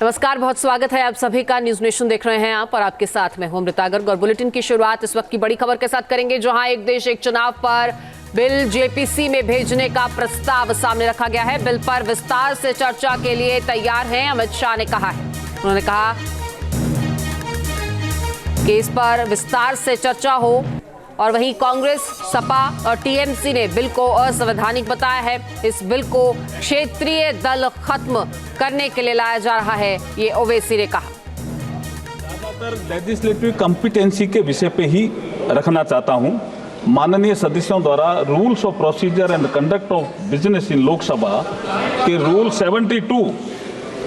नमस्कार, बहुत स्वागत है आप सभी का। न्यूज नेशन देख रहे हैं आप और आपके साथ मैं हूं अमृता गर्ग। और बुलेटिन की शुरुआत इस वक्त की बड़ी खबर के साथ करेंगे, जहां एक देश एक चुनाव पर बिल जेपीसी में भेजने का प्रस्ताव सामने रखा गया है। बिल पर विस्तार से चर्चा के लिए तैयार हैं, अमित शाह ने कहा है। उन्होंने कहा कि इस पर विस्तार से चर्चा हो। और वहीं कांग्रेस, सपा और टीएमसी ने बिल को असंवैधानिक बताया है। इस बिल को क्षेत्रीय दल खत्म करने के लिए लाया जा रहा है, ये ओवैसी ने कहा। ज्यादातर लेजिस्लेटिव कॉम्पिटेंसी के विषय पे ही रखना चाहता हूं। माननीय सदस्यों द्वारा rules of procedure and conduct of business in Lok Sabha के रूल 72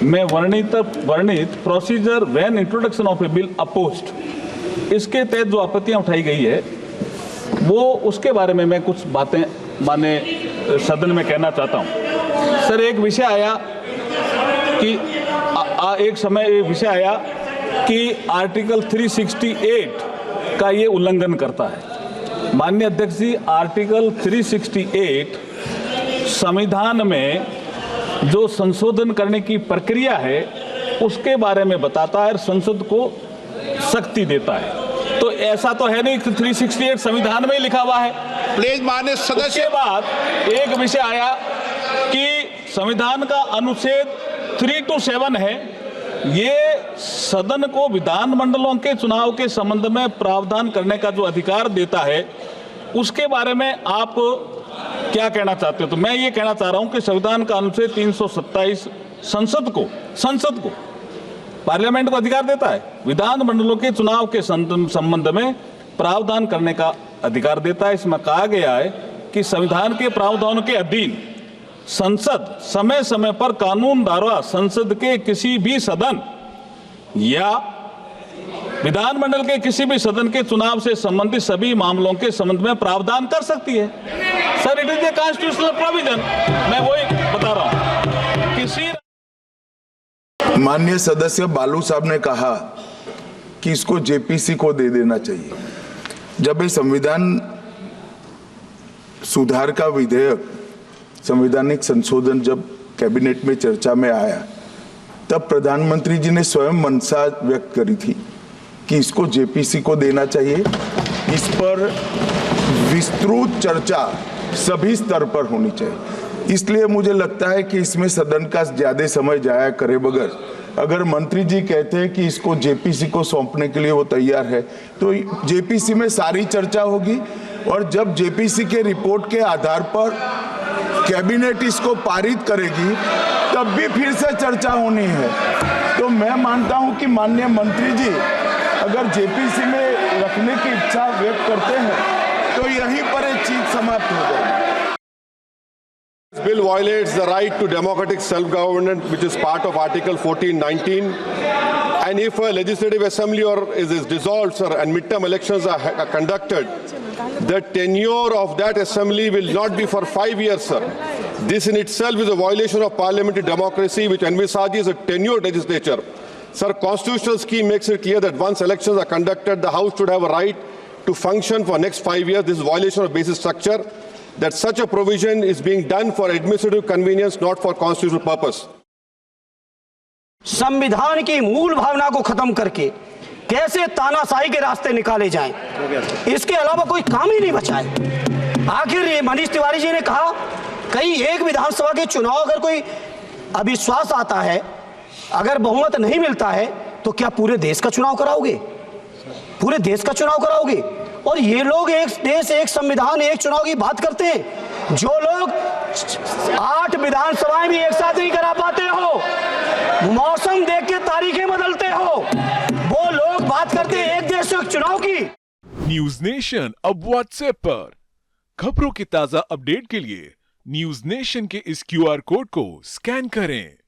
में वर्णित procedure when introduction of A bill opposed, इसके तहत जो आपत्तियां उठाई गई है वो उसके बारे में मैं कुछ बातें माननीय सदन में कहना चाहता हूं। सर, एक विषय आया कि एक समय विषय आया कि आर्टिकल 368 का ये उल्लंघन करता है। माननीय अध्यक्ष जी, आर्टिकल 368 संविधान में जो संशोधन करने की प्रक्रिया है उसके बारे में बताता है और संसद को शक्ति देता है। तो ऐसा तो है नहीं कि 368 संविधान में ही लिखा हुआ है। प्लीज माननीय सदस्य। उसके बाद एक विषय आया कि संविधान का अनुच्छेद 327 है, ये सदन को विधानमंडलों के चुनाव के संबंध में प्रावधान करने का जो अधिकार देता है, उसके बारे में आप क्या कहना चाहते हो? तो मैं ये कहना चाह रहा हूं कि संविधान का अनुच्छेद 327 संसद को पार्लियामेंट को अधिकार देता है, विधानमंडलों के चुनाव के संबंध में प्रावधान करने का अधिकार देता है। इसमें कहा गया है कि संविधान के प्रावधानों के अधीन संसद समय समय पर कानून द्वारा संसद के किसी भी सदन या विधानमंडल के किसी भी सदन के चुनाव से संबंधित सभी मामलों के संबंध में प्रावधान कर सकती है। Sir, it is a constitutional provision. मैं वही बता रहा हूं। किसी माननीय सदस्य बालू साहब ने कहा कि इसको जेपीसी को दे देना चाहिए। जब ये संविधान सुधार का विधेयक, संवैधानिक संशोधन जब कैबिनेट में चर्चा में आया, तब प्रधानमंत्री जी ने स्वयं मंशा व्यक्त करी थी कि इसको जेपीसी को देना चाहिए। इस पर विस्तृत चर्चा सभी स्तर पर होनी चाहिए। इसलिए मुझे लगता है कि इसमें सदन का ज्यादा समय जाया करे बगैर, अगर मंत्री जी कहते हैं कि इसको जेपीसी को सौंपने के लिए वो तैयार है, तो जेपीसी में सारी चर्चा होगी और जब जेपीसी के रिपोर्ट के आधार पर कैबिनेट इसको पारित करेगी तब भी फिर से चर्चा होनी है। तो मैं मानता हूं कि माननीय मंत्री जी अगर जेपीसी में रखने की इच्छा व्यक्त करते हैं तो यहीं पर एक चीज समाप्त हो जाएगी। This bill violates the right to democratic self-government, which is part of Article 1419. And if a legislative assembly is dissolved, sir, and midterm elections are conducted, the tenure of that assembly will not be for 5 years, sir. This in itself is a violation of parliamentary democracy, which envisages a tenured legislature. Sir, constitutional scheme makes it clear that once elections are conducted, the House should have a right to function for next 5 years. This is a violation of basic structure. That such a provision is being done for administrative convenience, not for constitutional purpose. संविधान की मूल भावना को खत्म करके कैसे तानाशाही के रास्ते निकाले जाएं, इसके अलावा कोई काम ही नहीं बचा है। आखिर ये मनीष तिवारी जी ने कहा, कहीं एक विधानसभा के चुनाव अगर कोई अविश्वास आता है, अगर बहुमत नहीं मिलता है, तो क्या पूरे देश का चुनाव कराओगे? पूरे देश का चुनाव कराओगे? और ये लोग एक देश, एक संविधान, एक चुनाव की बात करते हैं। जो लोग 8 विधानसभाएं भी एक साथ नहीं करा पाते हो, मौसम देख के तारीखें बदलते हो, वो लोग बात करते हैं एक देश एक चुनाव की। न्यूज नेशन अब व्हाट्सएप पर खबरों की ताजा अपडेट के लिए न्यूज नेशन के इस QR कोड को स्कैन करें।